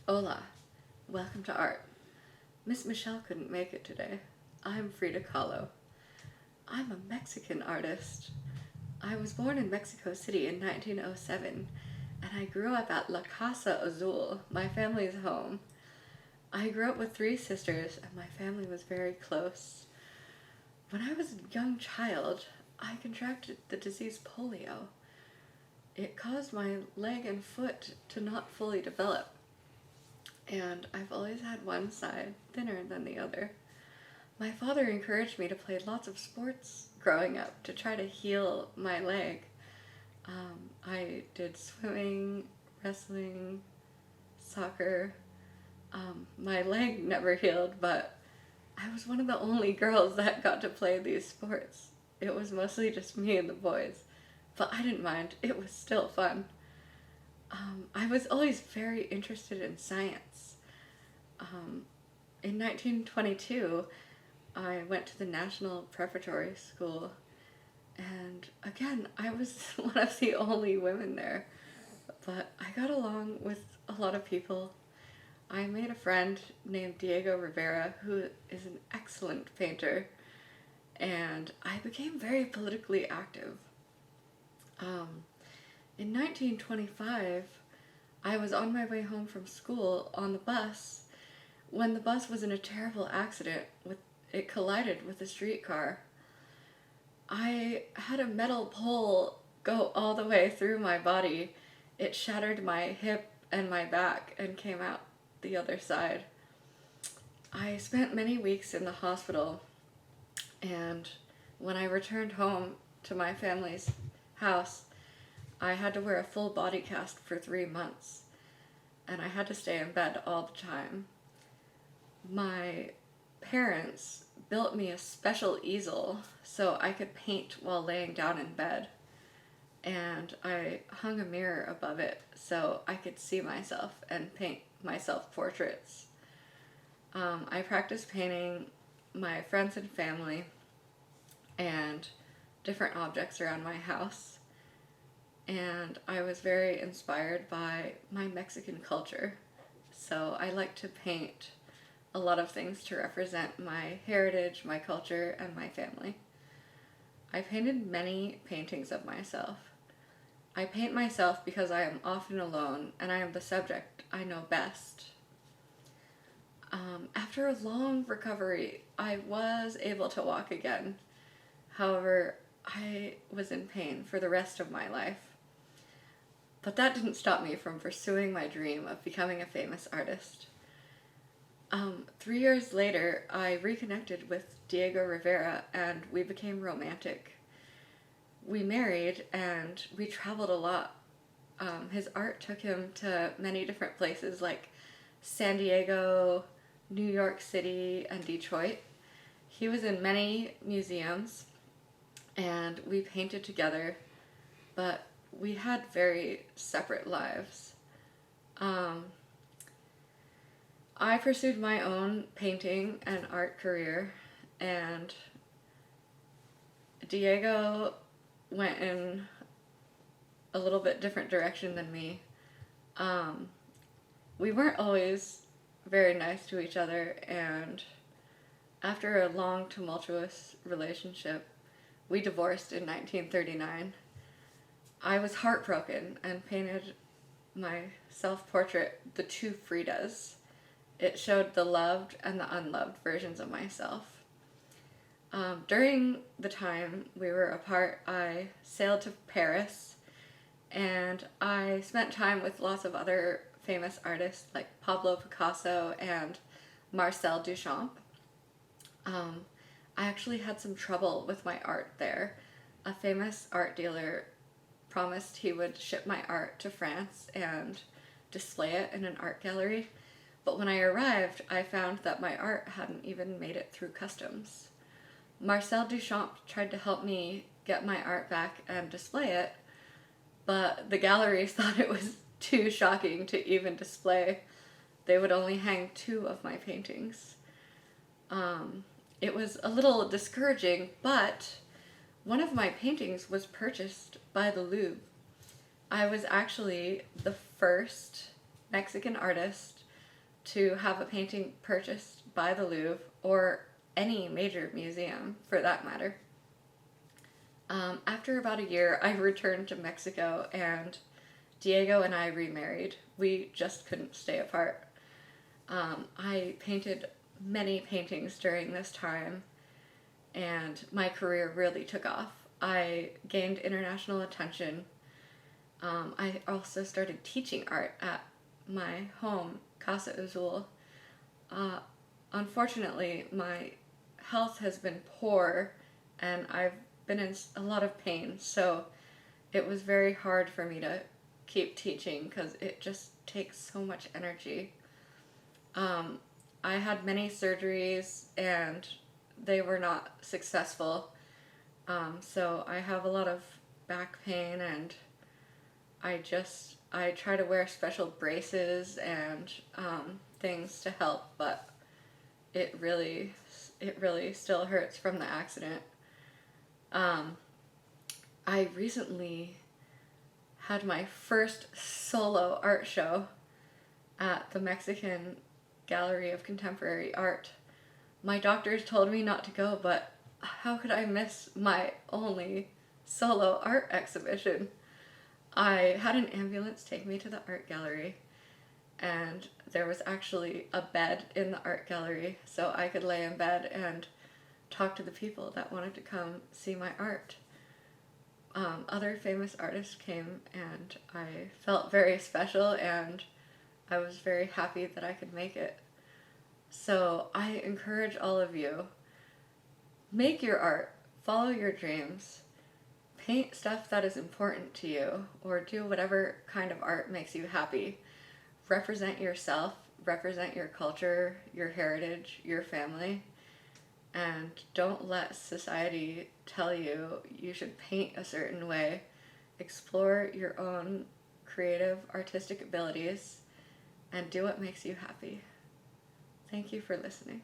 Hola, welcome to art. Miss Michelle couldn't make it today. I'm Frida Kahlo. I'm a Mexican artist. I was born in Mexico City in 1907, and I grew up at La Casa Azul, my family's home. I grew up with three sisters, and my family was very close. When I was a young child, I contracted the disease polio. It caused my leg and foot to not fully develop, and I've always had one side thinner than the other. My father encouraged me to play lots of sports growing up to try to heal my leg. I did swimming, wrestling, soccer. My leg never healed, but I was one of the only girls that got to play these sports. It was mostly just me and the boys, but I didn't mind. It was still fun. I was always very interested in science. In 1922, I went to the National Preparatory School, and again, I was one of the only women there, but I got along with a lot of people. I made a friend named Diego Rivera, who is an excellent painter, and I became very politically active. In 1925, I was on my way home from school on the bus when the bus was in a terrible accident. It collided with a streetcar. I had a metal pole go all the way through my body. It shattered my hip and my back and came out the other side. I spent many weeks in the hospital, and when I returned home to my family's house, I had to wear a full body cast for 3 months, and I had to stay in bed all the time. My parents built me a special easel so I could paint while laying down in bed, and I hung a mirror above it so I could see myself and paint myself portraits. I practiced painting my friends and family and different objects around my house, and I was very inspired by my Mexican culture, so I like to paint a lot of things to represent my heritage, my culture, and my family. I painted many paintings of myself. I paint myself because I am often alone and I am the subject I know best. After a long recovery, I was able to walk again. However, I was in pain for the rest of my life. But that didn't stop me from pursuing my dream of becoming a famous artist. 3 years later, I reconnected with Diego Rivera and we became romantic. We married and we traveled a lot. His art took him to many different places like San Diego, New York City, and Detroit. He was in many museums and we painted together, but we had very separate lives. I pursued my own painting and art career, and Diego went in a little bit different direction than me. We weren't always very nice to each other, and after a long, tumultuous relationship, we divorced in 1939. I was heartbroken and painted my self-portrait, The Two Fridas. It showed the loved and the unloved versions of myself. During the time we were apart, I sailed to Paris, and I spent time with lots of other famous artists like Pablo Picasso and Marcel Duchamp. I actually had some trouble with my art there. A famous art dealer promised he would ship my art to France and display it in an art gallery, but when I arrived, I found that my art hadn't even made it through customs. Marcel Duchamp tried to help me get my art back and display it, but the galleries thought it was too shocking to even display. They would only hang 2 of my paintings. It was a little discouraging, but one of my paintings was purchased by the Louvre. I was actually the first Mexican artist to have a painting purchased by the Louvre or any major museum for that matter. After about a year, I returned to Mexico and Diego and I remarried. We just couldn't stay apart. I painted many paintings during this time, and my career really took off. I gained international attention. I also started teaching art at my home, Casa Azul. Unfortunately, my health has been poor, and I've been in a lot of pain, so it was very hard for me to keep teaching because it just takes so much energy. I had many surgeries and they were not successful, so I have a lot of back pain, and I try to wear special braces and things to help, but it really still hurts from the accident. I recently had my first solo art show at the Mexican Gallery of Contemporary Art. My doctors told me not to go, but how could I miss my only solo art exhibition? I had an ambulance take me to the art gallery, and there was actually a bed in the art gallery, so I could lay in bed and talk to the people that wanted to come see my art. Other famous artists came, and I felt very special, and I was very happy that I could make it. So I encourage all of you, make your art, follow your dreams, paint stuff that is important to you, or do whatever kind of art makes you happy. Represent yourself, represent your culture, your heritage, your family, and don't let society tell you you should paint a certain way. Explore your own creative, artistic abilities and do what makes you happy. Thank you for listening.